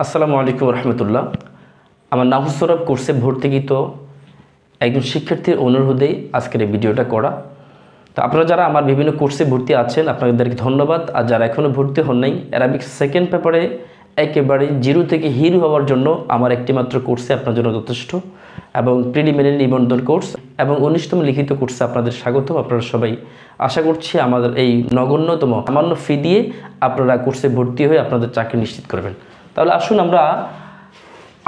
আসসালামু আলাইকুম রহমতুল্লাহ। আমার নাহু সরব কোর্সে ভর্তিকৃত একজন শিক্ষার্থীর অনুরোধেই আজকের এই ভিডিওটা করা। তো আপনারা যারা আমার বিভিন্ন কোর্সে ভর্তি আছেন আপনাদেরকে ধন্যবাদ। আর যারা এখনও ভর্তি হন নাই, অ্যারাবিক সেকেন্ড পেপারে একেবারে জিরো থেকে হিরো হওয়ার জন্য আমার একটি মাত্র কোর্সে আপনার জন্য যথেষ্ট, এবং প্রিলিমিনারি নিবন্ধন কোর্স এবং 19তম লিখিত কোর্সে আপনাদের স্বাগত। আপনারা সবাই আশা করছি আমাদের এই নগণ্যতম সামান্য ফি দিয়ে আপনারা কোর্সে ভর্তি হয়ে আপনাদের চাকরি নিশ্চিত করবেন। তাহলে আসুন আমরা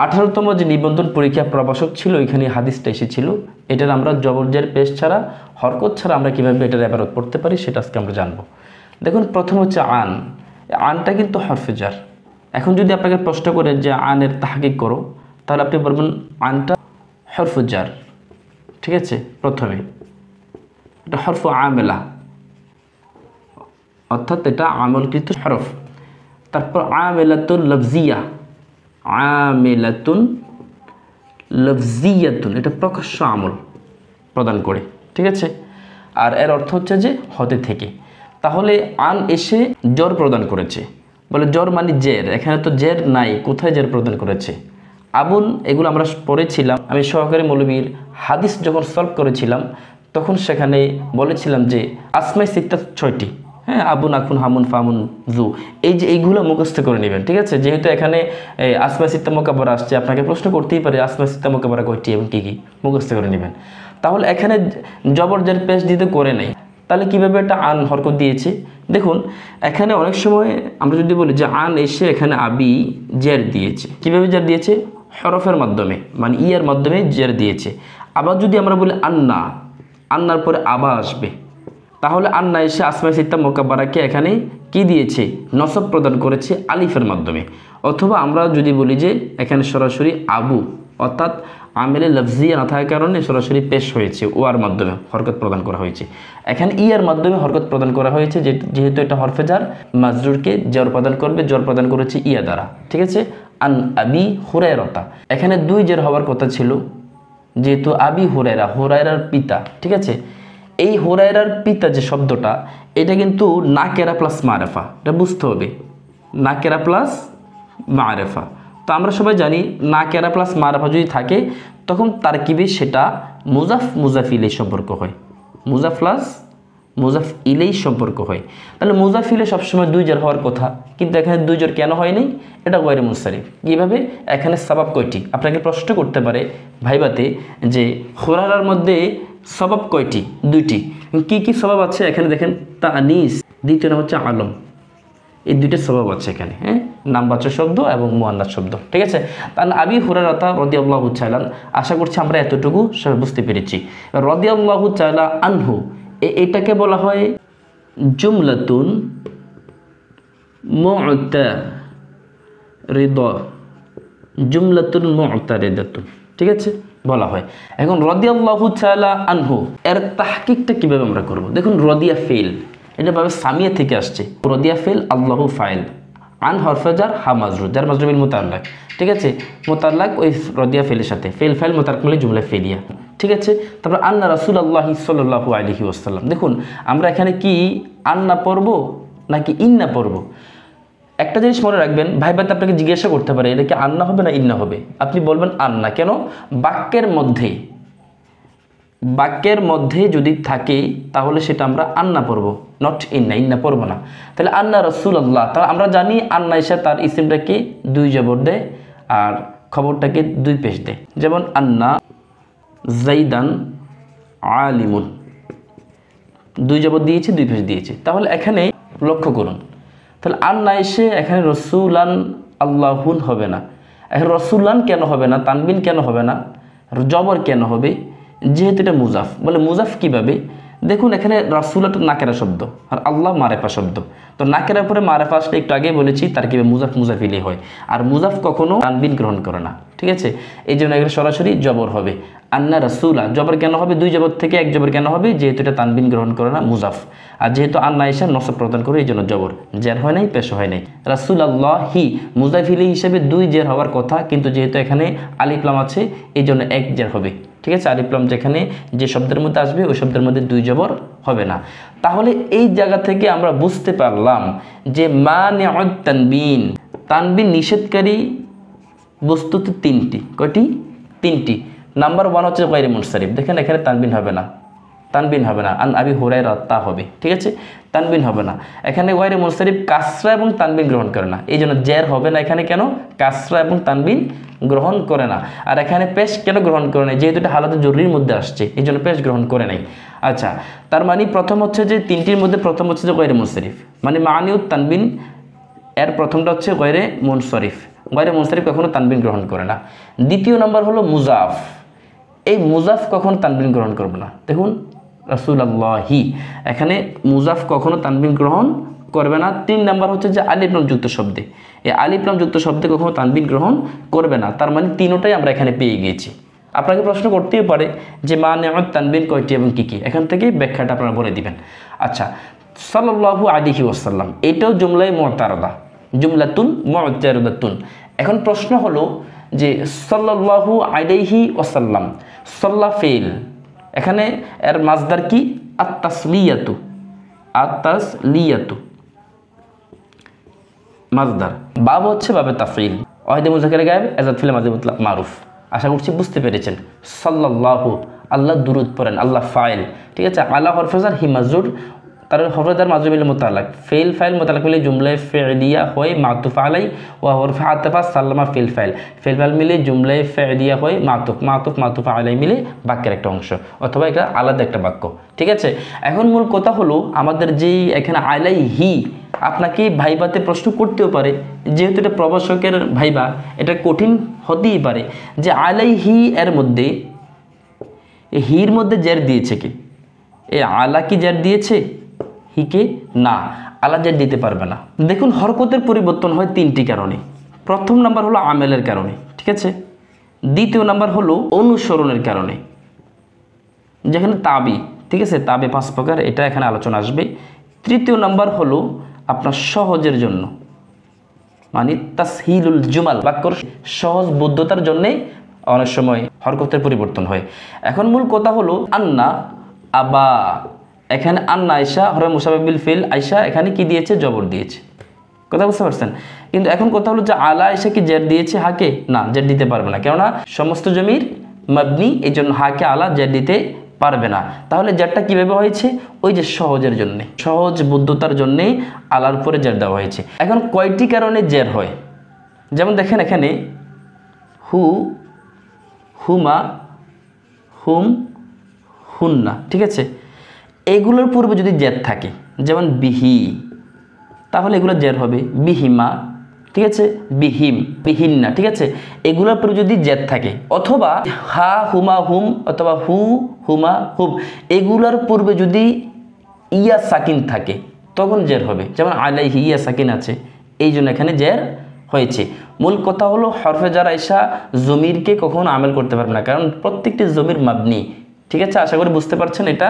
18তম যে নিবন্ধন পরীক্ষা প্রবাসক ছিল ওইখানে হাদিসটা এসেছিল, এটার আমরা জবরজের পেশ ছাড়া হরকত ছাড়া আমরা কীভাবে এটার ইবারত পড়তে পারি সেটা আজকে আমরা জানবো। দেখুন, প্রথম হচ্ছে আনটা কিন্তু হরফে জার। এখন যদি আপনাকে প্রশ্ন করে যে আনের তাহকিক করো, তাহলে আপনি বলবেন আনটা হরফে জার। ঠিক আছে, প্রথমে এটা হরফ আমেলা, অর্থাৎ এটা আমলকৃত হরফ। তারপর আমেলাতুন লফজিয়া, আমেলাতুন লফজিয়াতুন, এটা প্রকাশ্য আমল প্রদান করে। ঠিক আছে, আর এর অর্থ হচ্ছে যে হতে থেকে। তাহলে আন এসে জর প্রদান করেছে, বলে জর মানে জের, এখানে তো জের নাই, কোথায় জের প্রদান করেছে? আবুন, এগুলো আমরা পড়েছিলাম। আমি সহকারী মৌলবীর হাদিস যখন সলভ করেছিলাম তখন সেখানে বলেছিলাম যে আসমাই সিত্তা 6টি, হ্যাঁ, আবুন আকুন হামুন ফামুন জু, এই যে এইগুলো মুখস্থ করে নেবেন। ঠিক আছে, যেহেতু এখানে আসমাই সিত্তা মোকাব্বারা আসছে, আপনাকে প্রশ্ন করতেই পারে আসমাই সিত্তা মোকাব্বারা কয়টি এবং কী কী, মুখস্থ করে নেবেন। তাহলে এখানে জবরজের পেশ দিতে করে নেই, তাহলে কীভাবে একটা আন হরকত দিয়েছে? দেখুন, এখানে অনেক সময় আমরা যদি বলি যে আন এসে এখানে আবি জের দিয়েছে, কীভাবে জের দিয়েছে? হরফের মাধ্যমে, মানে ইয়ার মাধ্যমে জের দিয়েছে। আবার যদি আমরা বলি আন্না, আন্নার পরে আবা আসবে, তাহলে আন্না এসে আসমাই সিত্তা মোকাব্বারাকে এখানে কি দিয়েছে? নসব প্রদান করেছে আলিফের মাধ্যমে। অথবা আমরা যদি বলি যে এখানে সরাসরি আবু, অর্থাৎ আমেলে লফজিয়া না থাকার কারণে সরাসরি পেশ হয়েছে, ওয়ার মাধ্যমে হরকত প্রদান করা হয়েছে। এখানে ইয়ার মাধ্যমে হরকত প্রদান করা হয়েছে, যেহেতু এটা হরফে জার, মাজরুরকে জর প্রদান করবে, জর প্রদান করেছে ইয়া দ্বারা। ঠিক আছে, আন আবি হুরায়রা, এখানে দুই জের হওয়ার কথা ছিল, যেহেতু আবি হুরায়রা, হুরায়রার পিতা। ঠিক আছে, এই হুরায়রার পিতা যে শব্দটা, এটা কিন্তু নাকেরা প্লাস মারেফা, এটা বুঝতে হবে, নাকেরা প্লাস মারেফা। তো আমরা সবাই জানি নাকেরা প্লাস মারেফা যদি থাকে তখন তারকিবে সেটা মুজাফ মুজাফ ইলাই সম্পর্ক হয়, মুজাফ প্লাস মুজাফ ইলাই সম্পর্ক হয়। তাহলে মুজাফ ইলে সবসময় দুই জের হওয়ার কথা, কিন্তু এখানে দুই জের কেন হয়নি? এটা গয়রে মুনসারিফ। কীভাবে? এখানে সবাব কয়টি? আপনাকে প্রশ্ন করতে পারে ভাইবাতে যে হুরায়রার মধ্যে সবাব কয়টি? দুইটি। কি কি সবাব আছে এখানে দেখেন, তানিস, দ্বিতীয় নাম হচ্ছে আলম, এই দুইটা সবাব আছে এখানে, হ্যাঁ, নামবাচক শব্দ এবং মুআন্নাস শব্দ। ঠিক আছে, তাহলে আবি হুরায়রা রাদিয়াল্লাহু তাআলা, আশা করছি আমরা এতটুকু সবাই বুঝতে পেরেছি। রাদিয়াল্লাহু তাআলা আনহু, এটাকে বলা হয় জুমলাতুন মু'তারিদা, জুমলাতুন মু'তারিদাতুন। ঠিক আছে, বলা হয়। এখন রাদিয়াল্লাহু তাআলা আনহু, এর তাহকিকটা কিভাবে আমরা করব? দেখুন, রদিয়া ফেল, এটা ভাবে সামিয়া থেকে আসছে, রদিয়া ফেল, আল্লাহু ফাইল, আন হরফে জার, হা মাজরুর, জার মাজরুর বিল মুতাআল্লাক। ঠিক আছে, মুতাআল্লাক ওই রদিয়া ফেলের সাথে, ফেল ফাইল মুতাআল্লাক মিলে জুমলা ফেলিয়া। ঠিক আছে, তারপর আন্না রাসূলুল্লাহি সাল্লাল্লাহু আলাইহি ওয়াসাল্লাম। দেখুন, আমরা এখানে কি আন্না পড়ব নাকি ইন্না পড়ব? একটা জিনিস মনে রাখবেন, ভাইবাতে আপনাকে জিজ্ঞাসা করতে পারে এটা কি আন্না হবে না ইন্না হবে, আপনি বলবেন আন্না। কেন? বাক্যের মধ্যে যদি থাকে তাহলে সেটা আমরা আন্না পড়ব, নট ইন্না, ইন্না পড়ব না। তাহলে আন্না রাসূলুল্লাহ, তাহলে আমরা জানি আন্না এসে তার ইসিমটাকে দুই জবর দেয় আর খবরটাকে দুই পেশ দেয়। যেমন আন্না জাইদান আলিমুন, দুই জবর দিয়েছে, দুই পেশ দিয়েছে। তাহলে এখানে লক্ষ্য করুন, তাহলে আন্না এসে এখানে রসুলান আল্লাহুন হবে না। এখন রসুলান কেন হবে না? তানবিন কেন হবে না? জবর কেন হবে? যেহেতু এটা মুজাফ। বলে মুজাফ কিভাবে? দেখুন, এখানে রাসূলাটা নাকেরা শব্দ আর আল্লাহ মারেফা শব্দ। তো নাকেরার পরে মারেফা আসলে একটু আগে বলেছি তার কিভাবে মুজাফ মুজাফিলি হয়, আর মুজাফ কখনো তানবিন গ্রহণ করে না। ঠিক আছে, এই জন্য এখানে সরাসরি জবর হবে। আন্না রাসূলা, জবর কেন হবে? দুই জবর থেকে এক জবর কেন হবে? যেহেতু এটা তানবিন গ্রহণ করে না, মুজাফ। আর যেহেতু আন্না এসে নসব প্রদান করে, এই জন্য জবর, জের হয় নাই, পেশ হয় নাই। রাসূলুল্লাহি মুজাফিলি হিসেবে দুই জের হওয়ার কথা, কিন্তু যেহেতু এখানে আলিফ লাম আছে এই জন্য এক জের হবে। ঠিক আছে, আলিফ লাম যেখানে যে শব্দের মধ্যে আসবে ওই শব্দের মধ্যে দুই জবর হবে না। তাহলে এই জায়গা থেকে আমরা বুঝতে পারলাম যে মানিউত তানবিন তানবিন নিষেধকারী বস্তুত তিনটি। কয়টি? তিনটি। নাম্বার 1 হচ্ছে গায়রে মুনসারিফ। দেখেন এখানে তানবিন হবে না, তানবিন হবে না। আন আবি হুরায়রা তা হবে, ঠিক আছে, তানবিন হবে না। এখানে গায়রে মুনসারিফ কাসরা এবং তানবিন গ্রহণ করে না, এই জন্য জের হবে না এখানে। কেন? কাসরা এবং তানবিন গ্রহণ করে না। আর এখানে পেশ কেন গ্রহণ করে নাই? যেহেতু এটা হালাতে জরুরির মধ্যে আসছে, এই জন্য পেশ গ্রহণ করে নাই। আচ্ছা, তার মানে প্রথম হচ্ছে যে তিনটির মধ্যে প্রথম হচ্ছে যে গায়রে মুনসারিফ, মানে মানিউত তানবিন এর প্রথমটা হচ্ছে গায়রে মুনসারিফ। গায়রে মুনসারিফ কখনো তানবিন গ্রহণ করে না। দ্বিতীয় নম্বর হলো মুজাফ। এই মুজাফ কখনো তানবিন গ্রহণ করবে না। দেখুন রাসূলুল্লাহি, এখানে মুজাফ কখনো তানবিন গ্রহণ করবে না। 3 নাম্বার হচ্ছে যে আলিফ লাম যুক্ত শব্দে, এই আলিফ লাম যুক্ত শব্দে কখনো তানবিন গ্রহণ করবে না। তার মানে তিনটাই আমরা এখানে পেয়ে গিয়েছি। আপনাকে প্রশ্ন করতেই পারে যে মানিউত তানবিন কয়টি এবং কি কি, এখান থেকে ব্যাখ্যাটা আপনারা বলে দিবেন। আচ্ছা, সাল্লাল্লাহু আলাইহি ওয়াসাল্লাম এটাও জুমলায়ে মুতারাদা, জুমলাতুন মুতারাদাতুন। এখন প্রশ্ন হলো যে সাল্লাল্লাহু আলাইহি ওয়াসাল্লাম, সাল্লা ফেল, এখানে এর মাজদার কি? আত-তাসলিয়াতু, আত-তাসলিয়াতু মাজদার। বাব হচ্ছে বাবে তাফঈল, ওয়াহিদে মুযাক্কারে গায়েব, আযাদ ফিল মাযি মুতলাক মারুফ। আশা করছি বুঝতে পেরেছেন। সাল্লাল্লাহু, আল্লাহ দুরুদ পড়েন, আল্লাহ ফাইল, ঠিক আছে। আলা হরফে জার হি মাজরুর, তার হরফে জার মাজরুর মিলে মুতাআল্লাক, ফেল ফাইল মুতাআল্লাক মিলে জুমলায়ে ফি'লিয়া হয় মাতুফ আলাই, ওয়া হরফে আতফা সাল্লামা ফিল ফাইল, ফিল ফাইল মিলে জুমলায়ে ফি'লিয়া হয় মাতুফ, মাতুফ মাতুফ আলাই মিলে বাক্যের একটা অংশ, অথবা এটা আলাদা একটা বাক্য, ঠিক আছে। এখন মূল কথা হলো আমাদের যেই এখানে আলাইহি, আপনাকে ভাইবাতে প্রশ্ন করতেও পারে, যেহেতু এটা প্রভাষকের ভাইবা, এটা কঠিন হতেই পারে যে আলাইহি এর মধ্যে হির মধ্যে জের দিয়েছে কি? এ আলা কি জের দিয়েছে? হিকে না, আলা জের দিতে পারবে না। দেখুন হরকতের পরিবর্তন হয় 3টি কারণে। প্রথম নাম্বার হলো আমেলের কারণে, ঠিক আছে। দ্বিতীয় নাম্বার হলো অনুসরণের কারণে, যেখানে তাবি, ঠিক আছে, তাবে 5 প্রকার, এটা এখানে আলোচনা আসবে। তৃতীয় নাম্বার হলো আপনার সহজের জন্য, মানে তাসহিলুল জুমাল, বাক্যর সহজ বুদ্ধতার জন্যে অনেক সময় হরকতের পরিবর্তন হয়। এখন মূল কথা হলো আন্না আবা, এখানে আন্না আয়সা হরে মুসাবাবিল ফিল, আয়সা এখানে কি দিয়েছে? জবর দিয়েছে, কথা বুঝতে পারছেন। কিন্তু এখন কথা হলো যে আলা আয়সা কি জের দিয়েছে হাকে? না, জের দিতে পারবে না, কেননা সমস্ত জমির মাবনি, এই জন্য হাকে আলা জের দিতে পারবে না। তাহলে জেরটা কিভাবে হয়েছে? ওই যে সহজের জন্যে, সহজ বুদ্ধতার জন্যে আলার উপরে জের দেওয়া হয়েছে। এখন কয়টি কারণে জের হয়? যেমন দেখেন এখানে হু, হুমা, হুম, হুন্না, ঠিক আছে। এগুলোর পূর্বে যদি জের থাকে, যেমন বিহি, তাহলে এগুলো জের হবে বিহিমা, ঠিক আছে, বিহিম, বিহিন্না, ঠিক আছে। এগুলোর পূর্বে যদি জের থাকে, অথবা হা হুমা হুম, অথবা হু হুমা হুম, এগুলোর পূর্বে যদি ইয়া সাকিন থাকে তখন জের হবে। যেমন আলাইহি ইয়া সাকিন আছে, এই জন্য এখানে জের হয়েছে। মূল কথা হলো হরফে জার আয়সা জমিরকে কখনো আমেল করতে পারবে না, কারণ প্রত্যেকটি জমির মাবনি, ঠিক আছে। আশা করি বুঝতে পারছেন, এটা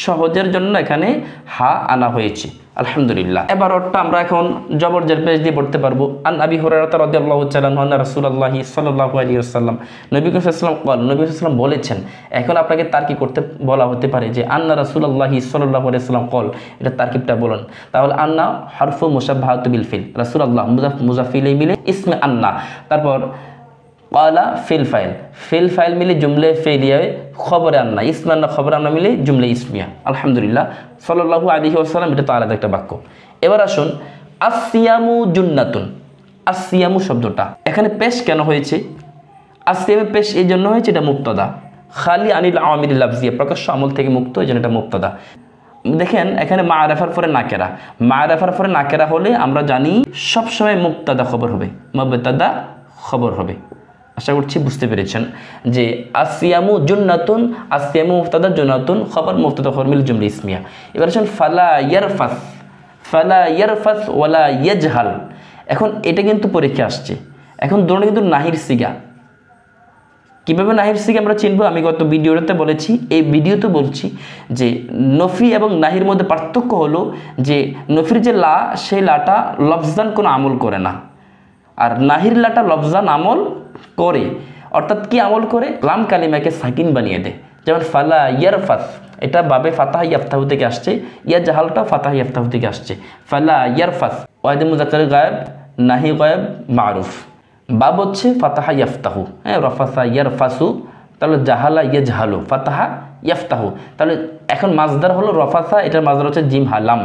সহজের জন্য এখানে হা আনা হয়েছে। আলহামদুলিল্লাহ। এবার ওটা আমরা এখন জবর জের পেশ দিয়ে পড়তে পারবো। আন আবি হুরায়রা রাদিয়াল্লাহু তাআলা আনহু রাসূলুল্লাহি সাল্লাল্লাহু আলাইহি ওয়াসাল্লাম, নবী করিম সাল্লাল্লাহু আলাইহি ওয়াসাল্লাম, নবী সাল্লাল্লাহু বলেছেন। এখন আপনাকে তারকিব করতে বলা হতে পারে যে আন্না রাসূলুল্লাহি সাল্লাল্লাহু আলাইহি ওয়াসাল্লাম কল, এটা তারকিবটা বলুন। তাহলে আন্না হরফু মুশাব্বাহাতু বিল ফিল, রাসূলুল্লাহ মুজাফ মুজাফিলে মিলে ইসমে আন্না, তারপর কালা ফিল ফাইল, ফিল ফাইল মিলে জুমলে ফেলিয়া খবরে আন্না, ইসমে আন্না খবরে আন্না মিলে জুমলে ইসমিয়া। আলহামদুলিল্লাহ, সাল্লাল্লাহু আলাইহি ওয়াসাল্লাম, এটা তো আলাদা একটা বাক্য। এবার আসুন আসিয়ামু জুন্নাতুন, আসিয়ামু শব্দটা এখানে পেশ কেন হয়েছে? আসিয়ামে পেশ এই জন্য হয়েছে, এটা মুক্তদা, খালি আনিল আওয়ামিল লাফজিয়া, প্রকাশ্য আমল থেকে মুক্ত, এই জন্য এটা মুক্তদা। দেখেন এখানে মা'রিফার পরে নাকেরা, মা'রিফার পরে নাকেরা হলে আমরা জানি সবসময় মুক্তাদা খবর হবে, মুবতাদা খবর হবে। আশা করছি বুঝতে পেরেছেন যে আসিয়ামু জুন্নাতুন, আসিয়ামু মুফতাদা, জুন্নাতুন খবর, মুফতাদা খবর মিল জুমলা ইসমিয়া। এবার আসুন ফালা ইয়ারফাস, ফালা ইয়ারফাস ওয়ালা ইয়াজহাল। এখন এটা কিন্তু পরীক্ষা আসছে, এখন দুটো কিন্তু নাহির সিগা। কীভাবে নাহির সিগা আমরা চিনবো? আমি গত ভিডিওতে বলেছি, এই ভিডিওতে বলছি যে নফি এবং নাহির মধ্যে পার্থক্য হলো যে নফির যে লা, সেই লাটা লফজান কোনো আমল করে না, আর নাহির লাটা লফজান আমল করে। অর্থাৎ কি আমল করে? লাম কালিমাকে সাকিন বানিয়ে দেয়। যেমন ফালা ইয়ারফাস, এটা বাবে ফাতাহ ইয়াফতাহু থেকে আসছে, ইয়া জাহালটা ফাতাহ ইয়াফতাহু থেকে আসছে। ফালা ইয়ারফাস ওয়াহিদে মুযাক্কারে গায়েব, নাহি গায়েব মারুফ। বাব হচ্ছে ফাতাহা ইয়াফতাহু, হ্যাঁ রফাসা ইয়ারফাসু, তাহলে জাহালা ইয়াজহালু, ফাতাহা ইয়াফতাহু। তাহলে এখন মাজদার হলো রফাসা, এটার মাজদার হচ্ছে জিম হালাম।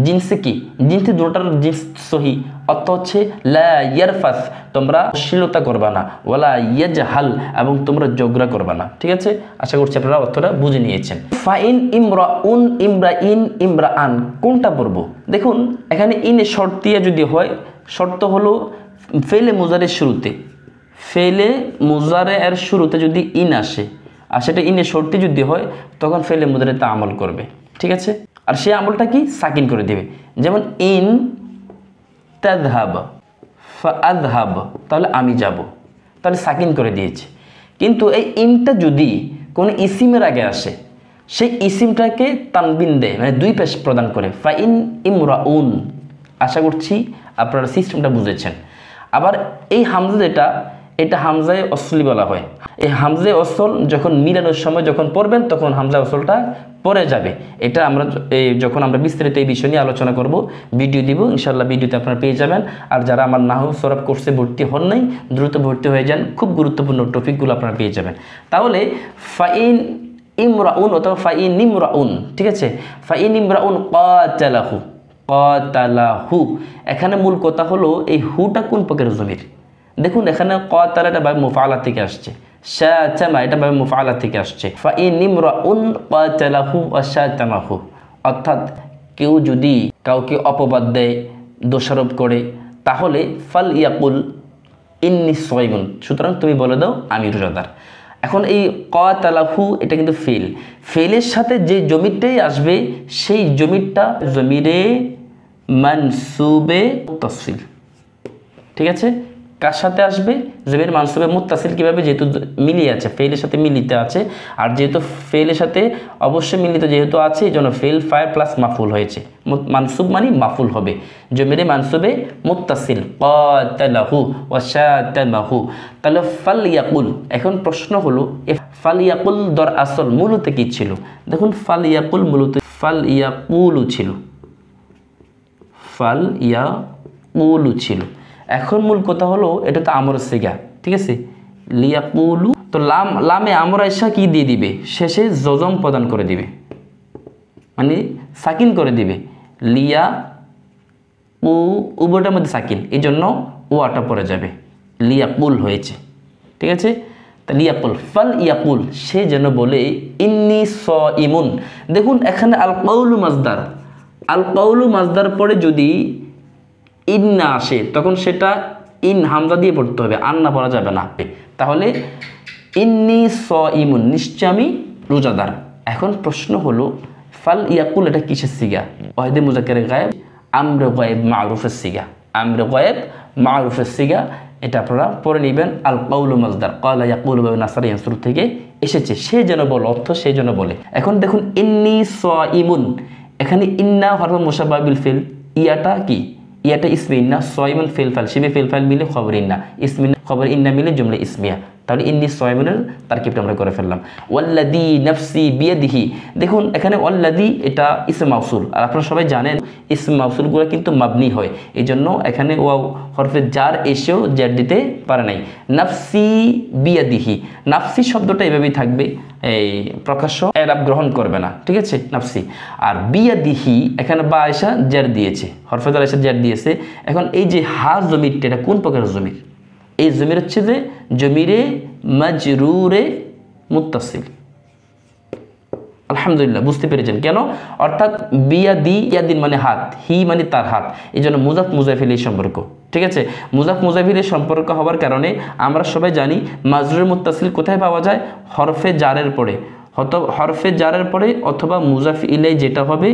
জিনসে কি? জিনসে দুটোটার জিনস সহি, অর্থ হচ্ছে লা ইয়ারফাস, তোমরা অশ্লীলতা করবা না, ওয়ালা ইয়াজহাল, এবং তোমরা জগরা করবা না। ঠিক আছে, আশা করছি আপনারা অর্থটা বুঝে নিয়েছেন। ফাইন ইমরাউন ইমরাইন ইমরাআন, কোনটা পড়বো? দেখুন এখানে ইনে শর্ত দিয়ে যদি হয়, শর্ত হলো ফেলে মুজারের শুরুতে, ফেলে মুজারে এর শুরুতে যদি ইন আসে, আর সেটা ইনে শর্তি যদি হয়, তখন ফেলে মুজারে তা আমল করবে। ঠিক আছে, আর সেই আমলটা কি? সাকিন করে দেবে। যেমন ইন তাযহাব ফাআযহাব, তাহলে আমি যাব, তাহলে সাকিন করে দিয়েছে। কিন্তু এই ইনটা যদি কোনো ইসিমের আগে আসে, সেই ইসিমটাকে তানবিন দেয়, মানে দুই পেশ প্রদান করে, ফাইন ইমরাউন। আশা করছি আপনারা সিস্টেমটা বুঝেছেন। আবার এই হামজা যেটা, এটা হামজায়ে অসলি বলা হয়। এই হামজায়ে অসল যখন মিলানোর সময় যখন পড়বেন, তখন হামজায়ে অসলটা পড়ে যাবে। এটা আমরা যখন আমরা বিস্তারিত এই বিষয় নিয়ে আলোচনা করব, ভিডিও দিব ইনশাআল্লাহ, ভিডিওতে আপনারা পেয়ে যাবেন। আর যারা আমার নাহউ সরফ কোর্সে ভর্তি হন নাই, দ্রুত ভর্তি হয়ে যান, খুব গুরুত্বপূর্ণ টপিকগুলো আপনারা পেয়ে যাবেন। তাহলে ফাইন ইমরাউন অথবা ফাইন ইমরাউন, ঠিক আছে, ফাইন ইমরাউন কাতালাহু, কাতালাহু, এখানে মূল কথা হলো এই হুটা কোন প্রকারের জমির। দেখুন এখানে কাতালাটা ভাবে মুফআলা থেকে আসছে, শাতামা এটা ভাবে মুফআলা থেকে আসছে। ফাইন ইমরাউন কাতালাহু ওয়া শাতামাহু, অর্থাৎ কেউ যদি কাউকে অপবাদ দেয়, দোষারোপ করে, তাহলে ফাল ইয়াকুল ইন্নী সাইমুন, সুতরাং তুমি বলে দাও আমি রোজাদার। এখন এই কাতালাহু এটা কিন্তু ফেলের সাথে যে জমিরটাই আসবে, সেই জমিরটা জমিরে মানসুবে মুত্তাসিল। ঠিক আছে, কার সাথে আসবে? জমির মানসুবে মুত্তাসিল। কিভাবে? যেহেতু মিলিয়ে আছে, ফেলের সাথে মিলিতে আছে, আর যেহেতু ফেলের সাথে অবশ্যই মিলিত যেহেতু আছে, এই জন্য ফেল ফাইল প্লাস মাফুল হয়েছে। মানসুব মানে মাফুল হবে, জমিরে মানসুবে মুত্তাসিল, কাতালাহু ওয়া শাতামাহু। তাহলে ফাল ইয়াকুল, এখন প্রশ্ন হলো ফাল ইয়াকুল দর আসল মূলত কি ছিল? দেখুন ফাল ইয়াকুল মূলত ফাল ইয়াকুলু ছিল, ফাল ইয়াকুলু ছিল। এখন মূল কথা হলো এটা তো আমর সিগা, ঠিক আছে, লিয়াকুলু। তো লামে আমর আয়সা কি দিয়ে দিবে? শেষে জজম প্রদান করে দিবে, মানে সাকিন করে দিবে। লিয়া উ উভয়টার মধ্যে সাকিন, এই জন্য ওয়াটা পড়ে যাবে, লিয়াকুল হয়েছে। ঠিক আছে, তা লিয়াকুল ফাল ইয়াকুল, সে যেন বলে ইন্নী সাইমুন। দেখুন এখানে আল কাউলু মাজদার, আল কাউলু মাজদার পরে যদি ইন না আসে, তখন সেটা ইন হামজা দিয়ে পড়তে হবে, আন না পড়া যাবে না। তাহলে ইন্নী সাইমুন, নিশ্চয় আমি রোজাদার। এখন প্রশ্ন হলো ফাল ইয়াকুল এটা কিসের সিগা? ওয়াহিদে মুজাক্কারে গায়েব, আমরে গায়েব মারুফের সিগা, আমরে গায়েব মারুফের সিগা। এটা আপনারা পড়ে নেবেন। আল কাউলু মাজদার, ক্বালা ইয়াকুলু বা নাসারা ইয়ানসুর থেকে এসেছে, সে যেন বলে, অর্থ সে যেন বলে। এখন দেখুন ইন্নী সাইমুন, এখানে ইন্না হরফ মুশাব্বাহ বিল ফিল, ইয়াটা কি? ইয়াটা ইসমে ইন্না, সাইমুন ফিল ফাল, শিবে ফিল ফাল মিলে খবর ইন্না, ইসমে খবর ইন্না মিলে জুমলা ইসমিয়া। তাহলে ইন্নী সাইমুনের তারকিবটা আমরা করে ফেললাম। ওয়াল্লাযী নাফসি বিয়াদিহি, দেখুন এখানে ওয়াল্লাযী এটা ইসম মাউসুল, আর আপনারা সবাই জানেন ইসম মাউসুলগুলো কিন্তু মাবনি হয়, এই জন্য এখানে ওয়াও হরফে জার এসেও জার দিতে পারে নাই। নাফসি বিয়াদিহি, নাফসি শব্দটা এভাবেই থাকবে, এই প্রকাশ্য এরাব গ্রহণ করবে না। ঠিক আছে, নাফসি। আর বিয়াদিহি এখানে বা আয়সা জার দিয়েছে, হরফে জার আয়সা জার দিয়েছে। এখন এই যে হা জমিরটা, এটা কোন প্রকারের জমির? এই জমির হচ্ছে যে জমিরে মাজরুরে মুত্তাসিল। আলহামদুলিল্লাহ, বুঝতে পেরেছেন কেন? অর্থাৎ বিয়াদি, ইয়াদিন মানে হাত, হি মানে তার হাত, এই জন্য মুজাফ মুজাফিলের সম্পর্ক। ঠিক আছে, মুজাফ মুজাফিলের সম্পর্ক হওয়ার কারণে আমরা সবাই জানি মাজরুরে মুত্তাসিল কোথায় পাওয়া যায়? হরফে জারের পরে, হরফে জারের পরে অথবা মুজাফ ইলাই যেটা হবে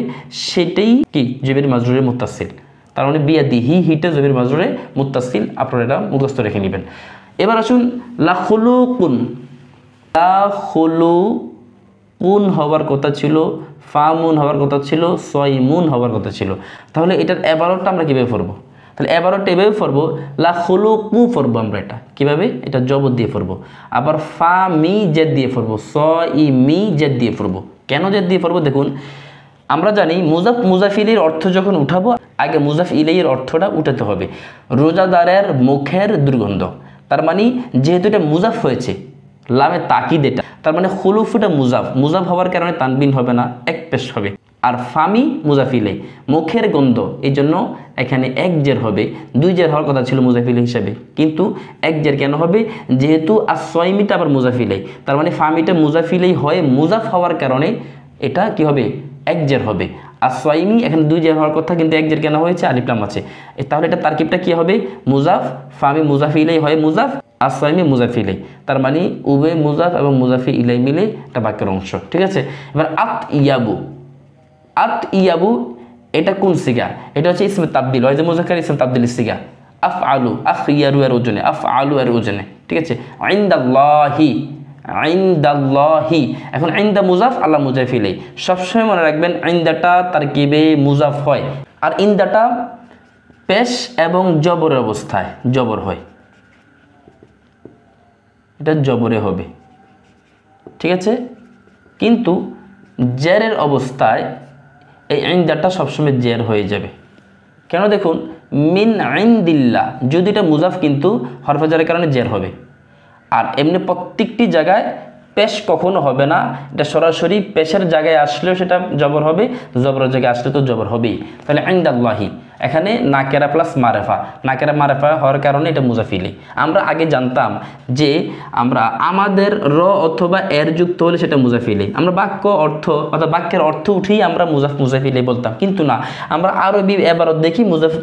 সেটাই কি জমির মাজরুরে মুত্তাসিল। তার মানে বিয়াদিহি, হিটা জমির মাজরুরে মুত্তাসিল, আপনারা এটা মুখস্থ রেখে নেবেন। এবার আসুন লা খুলুকুন, লা খুলুকুন হওয়ার কথা ছিল, ফামুন হওয়ার কথা ছিল, সাইমুন হওয়ার কথা ছিল। তাহলে এটার এবারটা আমরা কীভাবে পড়বো? তাহলে এবারটা এভাবে পড়বো, লা খুলুকু পড়বো আমরা। এটা কীভাবে? এটা জবর দিয়ে পড়বো, আবার ফা মি জেদ দিয়ে পড়বো, স ই মি জেদ দিয়ে পড়বো। কেন জেদ দিয়ে পড়বো? দেখুন আমরা জানি মুজাফ মুজাফ ইলাইহির অর্থ যখন উঠাবো আগে মুজাফ ইলাইহির অর্থটা উঠাতে হবে। রোজাদারের মুখের দুর্গন্ধ, তার মানে যেহেতু এটা মুজাফ হয়েছে লামে তাকিদ, এটা তার মানে খুলুফটা মুজাফ, মুজাফ হওয়ার কারণে তানবিন হবে না, এক পেশ হবে। আর ফামি মুজাফ ইলাইহি, মুখের গন্ধ, এই জন্য এখানে এক জের হবে। দুই জের হওয়ার কথা ছিল মুজাফ ইলাইহি হিসাবে, কিন্তু এক জের কেন হবে? যেহেতু আসসাইমিটা আবার মুজাফ ইলাইহি, তার মানে ফামিটা মুজাফ ইলাইহি হয় মুজাফ হওয়ার কারণে এটা কি হবে? এক জের হবে। আসসাইমি এখানে দুই জের হওয়ার কথা, কিন্তু এক জের কেন হয়েছে? আলিফ লাম আছে। তাহলে এটা তারকিবটা কি হবে? মুজাফ, ফামি মুজাফ ইলাইহি হয় মুজাফ, আসসাইমি মুজাফ ইলাইহি, তার মানে উভয় মুজাফ এবং মুজাফি ইলাইহি মিলে একটা বাক্যের অংশ। ঠিক আছে, এবার আত ইয়াবু, আত ইয়াবু এটা কোন সিগা? এটা হচ্ছে ইসমে তাবদিল, হয় যে মুজাক্কার ইসমে তাবদিল সিগা। আফ আলু, আফ ইয়ারু এর ওজনে, আফ আলু এর ওজনে। ঠিক আছে, ইনদাল্লাহি, ইনদাল্লাহি, এখন ইনদা মুজাফ, আল্লাহ মুজাফ ইলাইহি। সবসময় মনে রাখবেন ইনদাটা তারকিবে মুজাফ হয়, আর ইনদাটা পেশ এবং জবরের অবস্থায় জবর হয়, এটা জবরে হবে। ঠিক আছে, কিন্তু জেরের অবস্থায় এই ইনদাটা সবসময় জের হয়ে যাবে। কেন? দেখুন, মিন ইনদিল্লাহ, যদি এটা মুজাফ কিন্তু হরফে জারের কারণে জের হবে। আর এমনি প্রত্যেকটি জায়গায় পেশ কখনো হবে না, এটা সরাসরি পেশের জায়গায় আসলেও সেটা জবর হবে, জবরের জায়গায় আসলে তো জবর হবেই। তাহলে ইনদাল্লাহি এখানে নাকেরা প্লাস মারেফা, নাকেরা মারেফা হওয়ার কারণে এটা মুজাফ ইলাইহি। আমরা আগে জানতাম যে আমরা আমাদের র অথবা এর যুক্ত হলে সেটা মুজাফ ইলাইহি, আমরা বাক্য অর্থ অর্থাৎ বাক্যের অর্থ উঠেই আমরা মুজাফ ইলাইহি বলতাম, কিন্তু না, আমরা আরবি এবারত দেখি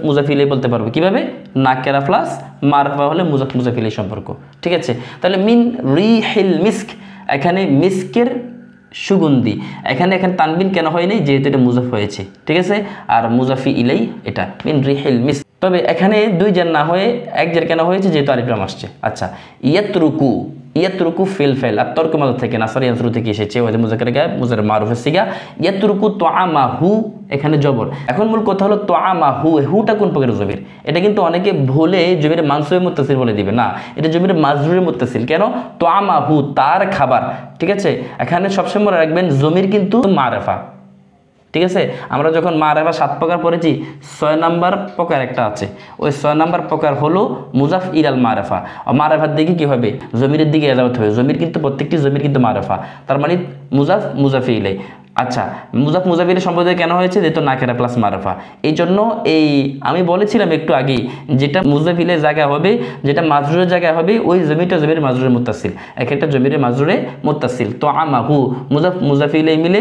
মুজাফ ইলাইহি বলতে পারবো কিভাবে? নাকেরা প্লাস মারেফা হলে মুজাফ ইলাইহি সম্পর্ক। ঠিক আছে, তাহলে মিন রিহিল মিস্ক, এখানে মিস্কের সুগন্ধি, এখানে তানবিন কেন হয়নি? যেহেতু এটা মুজাফ হয়েছে। ঠিক আছে, আর মুজাফি ইলাইহি এটা মিন রিহিল মিস্ক। তবে এখানে দুই জের না হয়ে এক জের কেন হয়েছে? যেহেতু আলিফ লাম আসছে। আচ্ছা, ইয়াতরুকু, ইয়াতরুকু ফিল ফেল আর তর্ক মাদ থেকে নাসার ইয়ানসুরু থেকে এসেছে, ওয়াজে মুজাক্কার গায়ব মুজার মারুফের সিগা। ইয়াতরুকু তুআমাহু, এখানে জবর। এখন মূল কথা হলো তুআমাহু, হুটা কোন প্রকারের জমির? এটা কিন্তু অনেকে ভুলে জমির মানসুবে মুত্তাসিল বলে দিবে, না, এটা জমির মাজরুরে মুত্তাসিল। কেন? তুআমাহু, তার খাবার। ঠিক আছে, এখানে সবসময় মনে রাখবেন জমির কিন্তু মারেফা। ঠিক আছে, আমরা যখন মারেফা 7 প্রকার পড়েছি, 6 নাম্বার প্রকার একটা আছে, ওই 6 নাম্বার প্রকার হলো মুজাফ ইলাল মারেফা। মারেফার দিকে কি হবে? জমিরের দিকে এজাবত হবে। জমির কিন্তু প্রত্যেকটি জমির কিন্তু মারেফা, তার মানে মুজাফি ইলাইহি। আচ্ছা, মুজাফ ইলাইহি সম্পর্কে কেন হয়েছে? যেহেতু নাকেরা প্লাস মারেফা, এই জন্য এই আমি বলেছিলাম একটু আগেই, যেটা মুজাফ ইলাইহি জায়গা হবে, যেটা মাজরুরের জায়গায় হবে, ওই জমিটা জমির মাজরুরে মুত্তাসিল, এক একটা জমির মাজরুরে মুত্তাসিল। তো আমাহু মুজাফ ইলাইহি মিলে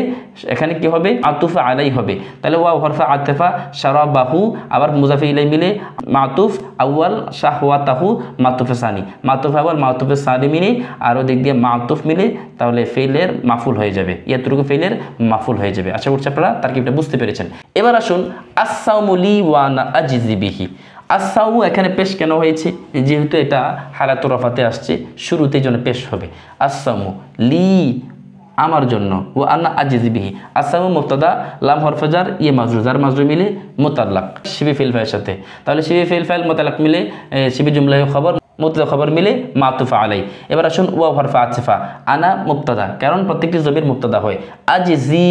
এখানে কি হবে? আতুফ আলাইহি হবে। তাহলে ওয়াও হরফে আতফা, শারাবাহু, আবার মুজাফ ইলাইহি মিলে মাতুফ আউয়াল, শাহওয়াতাহু মাতুফে সানি, মাতুফ আউয়াল মাতুফে সানি মিলে আর ওদিক দিয়ে মাতুফ মিলে, তাহলে ফেলের মাফুল হয়ে যাবে, ইয়াতরুকু ফেলের মাফুল হয়ে যাবে। আশা করছি আপনারা তারকিবটা বুঝতে পেরেছেন। এবার আসুন আসসাউমু লি ওয়া আনা আজজি বিহি। আসসাউমু এখানে পেশ কেন হয়েছে? যেহেতু এটা হালাত রফাতে আসছে, শুরুতেই জন্য পেশ হবে। আসসাউমু লি, আমার জন্য, ওয়া আনা আজজি বিহি। আসসাউমু মুবতাদা, লাম হরফে জার, ইয়ে মাজরুর, জার মাজরুর মিলে মুতাল্লাক শিবি ফিল ফাইলের সাথে, তাহলে শিবি ফিল ফাইল মুতাল্লাক মিলে শিবি জুমলায় খবর, মুবতাদা খবর মিলে মাতুফা আলাই। এবার আসুন ওয়াও হরফে আতফা, আনা মুবতাদা, কারণ প্রত্যেকটি জমির মুবতাদা হয়। আজজি,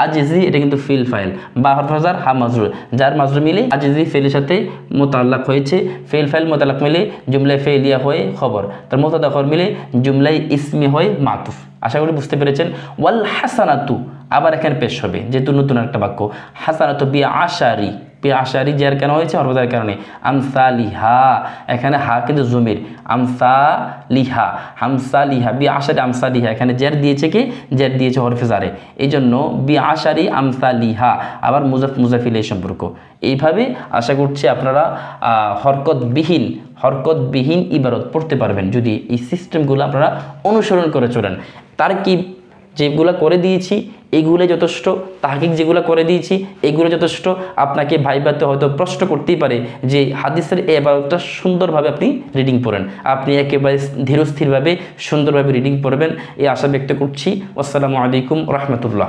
আজজি এটা কিন্তু ফিল ফাইল, বা হরফে জার, হা মাজরুর, জার মাজরুর মিলে আজজি ফিলের সাথে মুতাল্লাক হয়েছে, ফিল ফাইল মুতাল্লাক মিলে জুমলায় ফেলিয়া হয়ে খবর, তার মুবতাদা খবর মিলে জুমলায় ইসমি হয় মাতুফ। আশা করি বুঝতে পেরেছেন। ওয়াল হাসানাতু, আবার এখানে পেশ হবে, যেহেতু নতুন একটা বাক্য। হাসানাতু বি আশারি, বি আশারি জের কেন হয়েছে? হরফের কারণে। আমসালিহা, এখানে হা কিন্তু জমির, আমসালিহা, হামসালিহা, বি আশারি আমসালিহা, এখানে জের দিয়েছে কি? জের দিয়েছে হরফে জারে, এই জন্য বি আশারি আমসালিহা, আবার মুজাফ ইলাইহি সম্পর্ক। এইভাবে আশা করছি আপনারা হরকতবিহীন ইবারত পড়তে পারবেন, যদি এই সিস্টেমগুলো আপনারা অনুসরণ করে চলেন। তারকিব যেগুলো করে দিয়েছি এগুলো যথেষ্ট, তাহকিক যেগুলো করে দিয়েছি এগুলো যথেষ্ট। আপনাকে ভাইবাতে হয়তো প্রশ্ন করতেই পারে যে হাদিসের এই ইবারতটা সুন্দরভাবে আপনি রিডিং পড়েন, আপনি একেবারে ধীরস্থিরভাবে সুন্দরভাবে রিডিং পড়বেন, এই আশা ব্যক্ত করছি। আসসালামু আলাইকুম রাহমাতুল্লাহ।